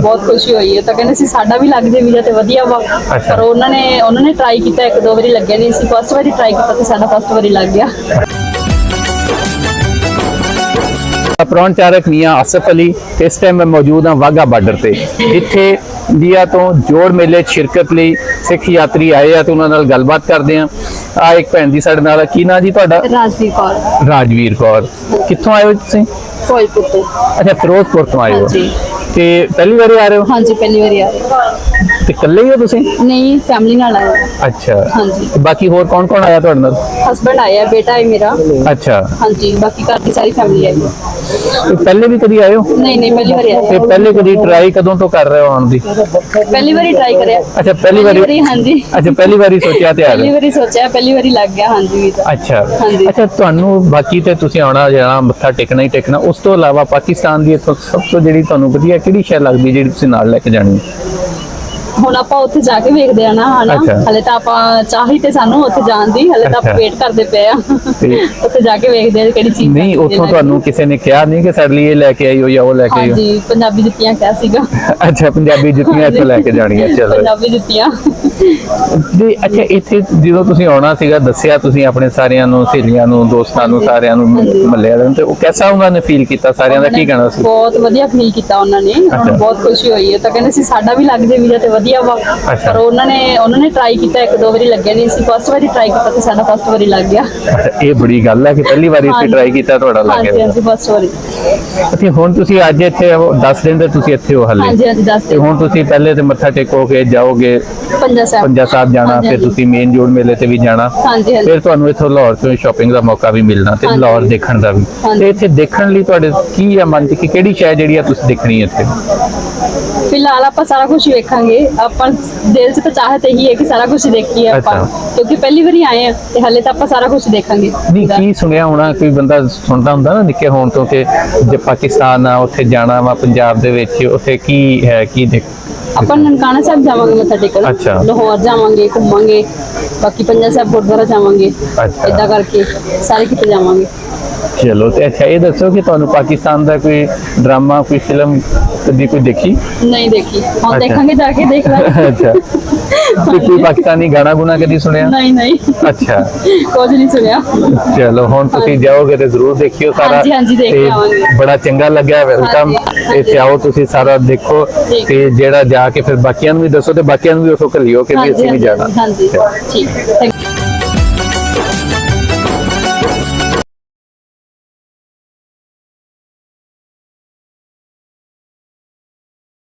बहुत खुशी हुई है। तो कहते सी साडा भी लग जाए वीजा ते वधिया वा। अच्छा। पर उन्होंने ट्राई किया, एक दो बारी लग्या नहीं सी, फस्ट बारी ट्राई किया तो साडा फस्ट बारी लग गया। परौण चारक मियाँ आसिफ अली। इस टाइम मैं मौजूद हाँ वाघा बार्डर से, जिथे इंडिया तो जोड़ मेले शिरकत लिए सिख यात्री आए हैं, तो उन्होंने नाल गलबात करते हैं। आ एक भैन जी साडे नाल, की नाम जी तुहाडा? राजवीर कौर। राजवीर कौर। कित्थों आए हो तुसीं? फिरोजपुर तो। अच्छा, फिरोजपुर तो आए हो। हाँ जी। ते पहली बार आ रहे हो? हाँ जी, पहली बार आ रहे। ते कल्ले ही हो तुसीं? नहीं, फैमिली नाल आए। अच्छा। हाँ जी। बाकी होर कौन कौन आया तुहाडे नाल? हस्बैंड आया, बेटा है मेरा। अच्छा। हाँ जी, बाकी घर की सारी फैमिली आई है। ते पहले भी कदी आए हो? नहीं नहीं, पहली बार ते आया। पहले कदी ट्राई कदों तो कर रहे हो आउण दी? पहली बार ट्राई करया। अच्छा, पहली बारी। हाँ जी। अच्छा, पहली बारी सोचा ते आ पहली गए। बारी सोचा, पहली बारी लग गया। हाँ जी वीजा। अच्छा। हाँ जी। अच्छा, ਤੁਹਾਨੂੰ ਬਾਕੀ ਤੇ ਤੁਸੀਂ ਆਉਣਾ ਜਾਣਾ ਮੱਥਾ ਟੇਕਣਾ ਹੀ ਟੇਕਣਾ, ਉਸ ਤੋਂ ਇਲਾਵਾ ਪਾਕਿਸਤਾਨ ਦੀ ਇੱਥੋਂ ਸਭ ਤੋਂ ਜਿਹੜੀ ਤੁਹਾਨੂੰ ਵਧੀਆ ਕਿਹੜੀ ਸ਼ੈ ਲੱਗਦੀ ਜਿਹੜੀ ਤੁਸੀਂ ਨਾਲ ਲੈ ਕੇ ਜਾਣੀ ਹੈ? ਹੁਣ ਆਪਾਂ ਉੱਥੇ ਜਾ ਕੇ ਵੇਖਦੇ ਆ ਨਾ, ਹਨਾ। ਅੱਛਾ। ਹਲੇ ਤਾਂ ਆਪਾਂ ਚਾਹੀ ਤੇ ਸਾਨੂੰ ਉੱਥੇ ਜਾਣ ਦੀ, ਹਲੇ ਤਾਂ ਆਪਾਂ ਅੱਛਾ। ਵੇਟ ਕਰਦੇ ਪਏ ਆ। ਤੇ ਉੱਥੇ ਜਾ ਕੇ ਵੇਖਦੇ ਆ ਕਿਹੜੀ ਚੀਜ਼ ਨਹੀਂ, ਉੱਥੋਂ ਤੁਹਾਨੂੰ ਕਿਸੇ ਨੇ ਕਿਹਾ ਨਹੀਂ ਕਿ ਸਾਡੇ ਲਈ ਇਹ ਲੈ ਕੇ ਆਈਓ ਜਾਂ ਉਹ ਲੈ ਕੇ ਆਈਓ? ਹਾਂਜੀ, ਪੰਜਾਬੀ ਜੁੱਤੀਆਂ ਕਿਹਾ ਸੀਗਾ। ਅੱਛਾ, ਪੰਜਾਬੀ ਜੁੱਤੀਆਂ ਇੱਥੋਂ ਲੈ ਕੇ ਜਾਣੀਆਂ। ਚਲੋ। ਪੰਜਾਬੀ ਜੁੱਤੀਆਂ। ਤੇ ਅੱਛਾ, ਇੱਥੇ ਜਦੋਂ ਤੁਸੀਂ ਆਉਣਾ ਸੀਗਾ, ਦੱਸਿਆ ਤੁਸੀਂ ਆਪਣੇ ਸਾਰਿਆਂ ਨੂੰ, ਸਹੇਲੀਆਂ ਨੂੰ, ਦੋਸਤਾਂ ਨੂੰ, ਸਾਰਿਆਂ ਨੂੰ, ਮਹੱਲੇ ਵਾਲਿਆਂ ਨੂੰ, ਤੇ ਉਹ ਕਿਹਦਾ ਉਹਨਾਂ ਨੇ ਫੀਲ ਕੀਤਾ? ਸਾਰਿਆਂ ਦਾ ਕੀ ਕਹਿਣਾ ਸੀ? ਬਹੁਤ ਵਧੀਆ ਫੀਲ ਕੀਤਾ ਉਹਨਾਂ ਨੇ। ਉਹਨਾਂ ਨੂੰ ਬਹੁਤ ਖੁਸ਼ੀ ਹੋਈ ਹੈ। ਤਾਂ ਕਹਿੰਦੇ ਸੀ ਸਾਡਾ ਵੀ ਲੱਗ ਜਾਏ ਵੀਜ਼ਾ ਤੇ ਵਧੀਆ ਵਾ। ਪਰ ਉन्होंने ट्राई किया, एक दो बारी लग्या नहीं सी, फस्ट बारी ट्राई किया तो साडा फस्ट बारी लग गया। अच्छा, ये बड़ी गल है कि पहली बारी इसे ट्राई किया ਤੁਹਾਡਾ ਲੱਗ ਗਿਆ। ਹਾਂਜੀ, ਫਸਟ ਵਾਰੀ। ਅੱਛਾ, ਹੁਣ ਤੁਸੀਂ ਅੱਜ ਇੱਥੇ 10 ਦਿਨ ਦੇ ਤੁਸੀਂ ਇੱਥੇ ਹੋ ਹਲੇ? ਹਾਂਜੀ ਹਾਂਜੀ, 10 ਤੇ ਹੁਣ ਤੁਸੀਂ ਪਹਿਲੇ ਤੇ ਮੱਥਾ ਟੇਕੋਗੇ, ਜਾਓਗੇ ਪੰਜਾ ਸਾਹਿਬ ਜਾਣਾ, ਹਾਂਜੀ, ਫਿਰ ਹਾਂਜੀ। ਤੁਸੀਂ ਮੇਨ ਜੋੜ ਮੇਲੇ ਤੇ ਵੀ ਜਾਣਾ, ਹਾਂਜੀ ਹਾਂਜੀ। ਫਿਰ ਤੁਹਾਨੂੰ ਇੱਥੋਂ ਲਾਹੌਰ ਤੋਂ ਸ਼ਾਪਿੰਗ ਦਾ ਮੌਕਾ ਵੀ ਮਿਲਣਾ ਤੇ ਹਾਂਜੀ। ਲਾਹੌਰ ਦੇਖਣ ਦਾ ਵੀ। ਹਾਂਜੀ। ਤੇ ਇੱਥੇ ਦੇਖਣ ਲਈ ਤੁਹਾਡੇ ਕੀ ਆ ਮਨ 'ਚ ਕਿ ਕਿਹੜੀ ਸ਼ੈ ਜਿਹੜੀ ਆ ਤੁਸੀਂ ਦੇਖਣੀ ਹੈ ਇੱਥੇ? फिलहाल आप सारा कुछ वेखांगे। अपन दिल से तो चाहत यही है कि सारा कुछ देखिए अपन, क्योंकि पहली बार आए हैं ते हले तो आप सारा कुछ देखांगे। ਨਹੀਂ, ਕੀ ਸੁਣਿਆ ਹੋਣਾ, ਕੋਈ ਬੰਦਾ ਸੁਣਦਾ ਹੁੰਦਾ ਨਾ ਨਿੱਕੇ ਹੋਣ ਤੋਂ ਕਿ ਜੇ ਪਾਕਿਸਤਾਨ ਆ ਉੱਥੇ ਜਾਣਾ ਵਾ, ਪੰਜਾਬ ਦੇ ਵਿੱਚ ਉੱਥੇ ਕੀ ਹੈ, ਕੀ ਦੇਖ? अपन ननकाना साहब जावांगे मत्था टेकन। अच्छा। लाहौर जावांगे, घूमांगे, बाकी पंजा साहब गुरुद्वारा जावांगे। अच्छा। इदा करके सारे किते जावांगे। ਚਲੋ। ਤੇ ਅੱਛਾ, ਇਹ ਦੱਸੋ ਕਿ ਤੁਹਾਨੂੰ ਪਾਕਿस्तान ਦਾ ਕੋਈ ਡਰਾਮਾ, ਕੋਈ ਫਿਲਮ ਕਦੀ ਕੋਈ ਦੇਖੀ? नहीं देखी, हम अच्छा। देखेंगे जाके, देख लेंगे। ਅੱਛਾ। ਤੇ ਕੋਈ ਪਾਕਿस्तानी ਗਾਣਾ ਗੁਣਾ ਕਦੀ ਸੁਣਿਆ? नहीं नहीं, ਅੱਛਾ। कुछ नहीं सुनिया। ਚਲੋ, ਹੁਣ ਤੁਸੀਂ ਜਾਓਗੇ ਤੇ ਜ਼ਰੂਰ ਦੇਖਿਓ ਸਾਰਾ। ਹਾਂਜੀ, ਹਾਂਜੀ, ਦੇਖ ਕੇ ਤੇ ਆਵਾਂਗੇ। ਬੜਾ ਚੰਗਾ ਲੱਗਿਆ, ਵੈਲਕਮ। ਹਾਂਜੀ, ਹਾਂਜੀ। ਇੱਥੇ ਆਓ, ਤੁਸੀਂ ਸਾਰਾ ਦੇਖੋ ਠੀਕ। ਤੇ ਜਿਹੜਾ ਜਾ ਕੇ ਫਿਰ ਬਾਕੀਆਂ ਨੂੰ ਵੀ ਦੱਸੋ ਤੇ ਬਾਕੀਆਂ ਨੂੰ ਵੀ ਉਸੋ ਘੱਲਿਓ ਕਿ ਵੀ हाँ जी ਅਸੀਂ हाँ ਵੀ जी ਜਾਣਾ। हाँ जी, ठीक है, थैंक यू।